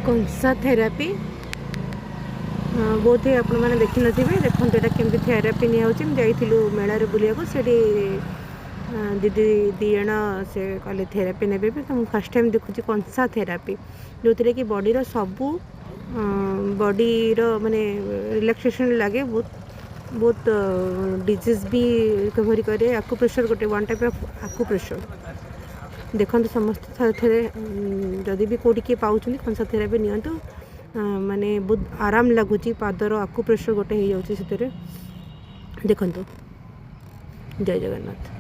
कंसा therapy बहुत ही आपण मैंने देखी थे देखो यहाँ केमती थेरापी निलू मेलार बुलाक से दीदी दिज से कहले थेरापी ने तो मुझे फास्ट टाइम देखुची कंसा थेरापी जो थे कि बॉडी सबू बॉडी माने रिलैक्सेशन लगे बहुत बहुत डिजीज भी रिकवरी करे आकुप्रेशर गोटे वन टाइप ऑफ आकुप्रेशर देखते समस्त जदि भी कौटी किए पाँच कंसा थेरापी नियंतु माने बहुत आराम लगुच पादर आकुप्रेशर गोटे हो जाऊँगी से देखु जय जगन्नाथ।